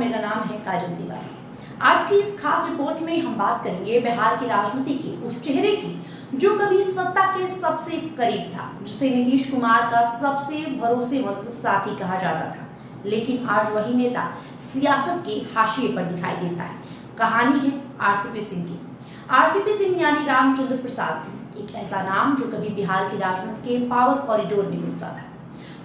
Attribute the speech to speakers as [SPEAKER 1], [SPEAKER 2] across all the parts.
[SPEAKER 1] मेरा नाम है काजल तिवारी। आज की इस खास रिपोर्ट में हम बात करेंगे बिहार की राजनीति के उस चेहरे की जो कभी सत्ता के सबसे करीब था, जिसे नीतीश कुमार का सबसे भरोसेमंद साथी कहा जाता था, लेकिन आज वही नेता सियासत के हाशिए पर दिखाई देता है। कहानी है आरसीपी सिंह की। आरसीपी सिंह यानी रामचंद्र प्रसाद सिंह, एक ऐसा नाम जो कभी बिहार की राजनीति के पावर कॉरिडोर में घूमता था।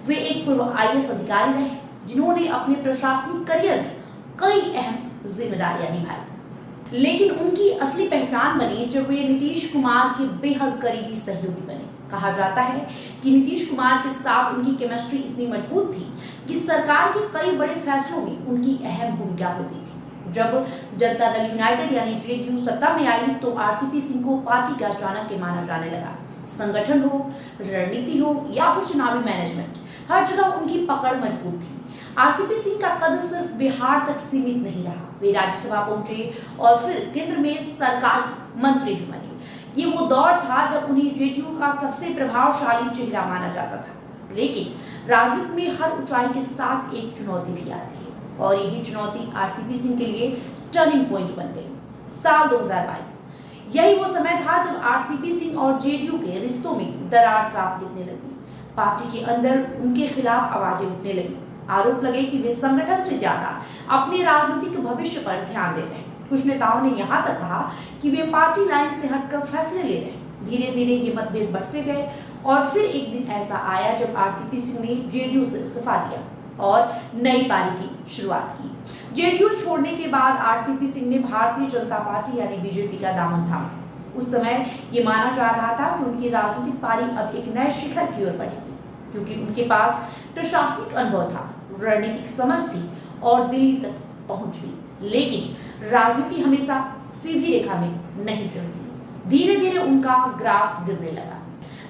[SPEAKER 1] वे एक पूर्व आईएएस अधिकारी रहे जिन्होंने अपने प्रशासनिक करियर में कई अहम जिम्मेदारियां निभाई, लेकिन उनकी असली पहचान बनी जब वे नीतीश कुमार के बेहद करीबी सहयोगी बने। कहा जाता है कि नीतीश कुमार के साथ उनकी केमिस्ट्री इतनी मजबूत थी कि सरकार के कई बड़े फैसलों में उनकी अहम भूमिका होती थी। जब जनता दल यूनाइटेड यानी जेडीयू सत्ता में आई तो आरसीपी सिंह को पार्टी का चाणक्य माना जाने लगा। संगठन हो, रणनीति हो या फिर चुनावी मैनेजमेंट, हर जगह उनकी पकड़ मजबूत थी। आरसीपी सिंह का कद सिर्फ बिहार तक सीमित नहीं रहा, वे राज्यसभा पहुंचे और फिर केंद्र में सरकार मंत्री भी बने। ये वो दौर था जब उन्हें जेडीयू का सबसे प्रभावशाली चेहरा माना जाता था, लेकिन राजनीति में हर ऊंचाई के साथ एक चुनौती भी आती है और यही चुनौती आरसीपी सिंह के लिए टर्निंग पॉइंट बन गई। साल 2022 यही वो समय था जब आरसीपी सिंह और जेडीयू के रिश्तों में दरार साफ दिखने लगी। पार्टी के अंदर उनके खिलाफ आवाजें उठने लगी। आरोप लगे कि वे संगठन से ज्यादा अपने राजनीतिक भविष्य पर ध्यान दे रहे हैं। कुछ नेताओं ने यहाँ तक कहा कि वे पार्टी लाइन से हटकर फैसले ले रहे हैं। धीरे धीरे ये मतभेद बढ़ते गए और फिर एक दिन ऐसा आया जब आरसीपी सिंह ने जेडीयू से इस्तीफा दिया और नई पारी की शुरुआत की। जेडीयू छोड़ने के बाद आरसीपी सिंह ने भारतीय जनता पार्टी यानी बीजेपी का दामन थामा। उस समय ये माना जा रहा था कि उनकी राजनीतिक पारी अब एक नए शिखर की ओर बढ़ेगी, क्योंकि उनके पास प्रशासनिक अनुभव था, रणनीतिक समझ थी और दिल्ली तक पहुंच भी। लेकिन राजनीति हमेशा सीधी रेखा में नहीं चलती। धीरे धीरे उनका ग्राफ गिरने लगा।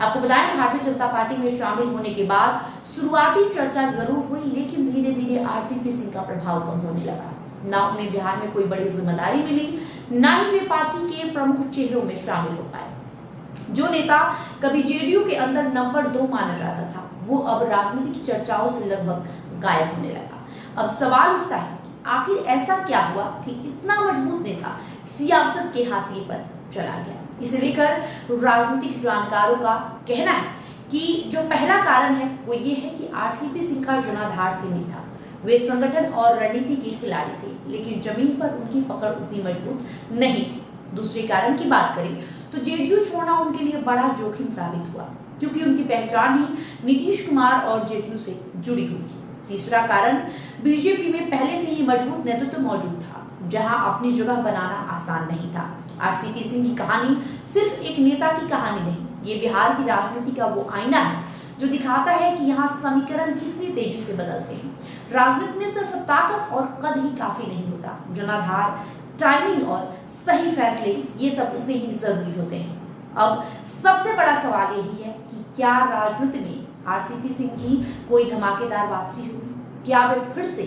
[SPEAKER 1] आपको बताएं, भारतीय जनता पार्टी में शामिल होने के बाद शुरुआती चर्चा जरूर हुई, लेकिन धीरे धीरे आरसीपी सिंह का प्रभाव कम होने लगा। ना उन्हें बिहार में कोई बड़ी जिम्मेदारी मिली, ना ही वे पार्टी के प्रमुख चेहरों में शामिल हो पाए। जो नेता कभी जेडीयू के अंदर नंबर 2 माना जाता था, वो अब राजनीतिक चर्चाओं से लगभग गायब होने लगा। अब सवाल उठता है कि आखिर ऐसा क्या हुआ कि इतना मजबूत नेता सियासत के हाशिए पर चला गया। इसे लेकर राजनीतिक जानकारों का कहना है कि जो पहला कारण है वो ये है कि आरसीपी सिंह का जनाधार सीमित था। वे संगठन और रणनीति के खिलाड़ी थे, लेकिन जमीन पर उनकी पकड़ उतनी मजबूत नहीं थी। दूसरे कारण की बात करें तो जेडीयू छोड़ना उनके लिए बड़ा जोखिम साबित हुआ, क्योंकि उनकी पहचान ही नीतीश कुमार और जेडीयू से जुड़ी हुई थी। तीसरा कारण, बीजेपी में पहले से ही मजबूत नेतृत्व मौजूद था, जहां अपनी जगह बनाना आसान नहीं था। आरसीपी सिंह की कहानी सिर्फ एक नेता की कहानी नहीं, ये बिहार की राजनीति का वो आईना है जो दिखाता है कि यहाँ समीकरण कितनी तेजी से बदलते हैं। राजनीति में सिर्फ ताकत और कद ही काफी नहीं होता, जनाधार, टाइमिंग और सही फैसले, ये सब उतने ही जरूरी होते हैं। अब सबसे बड़ा सवाल यही है कि क्या राजनीति में आरसीपी सिंह की कोई धमाकेदार वापसी होगी? क्या वे फिर से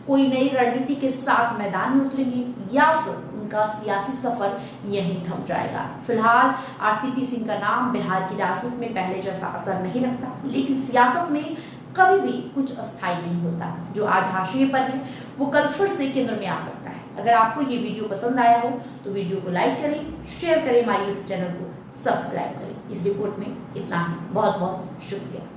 [SPEAKER 1] कोई नई रणनीति के साथ मैदान में उतरेंगे या फिर उनका सियासी सफर यहीं थम जाएगा? फिलहाल आरसीपी सिंह का नाम बिहार की राजनीति में पहले जैसा असर नहीं रखता, लेकिन सियासत में कभी भी कुछ अस्थायी नहीं होता। जो आज हाशिए पर है वो कल फिर से केंद्र में आ सकता है। अगर आपको ये वीडियो पसंद आया हो तो वीडियो को लाइक करें, शेयर करें, हमारे यूट्यूब चैनल को सब्सक्राइब करें। इस रिपोर्ट में इतना ही। बहुत बहुत शुक्रिया।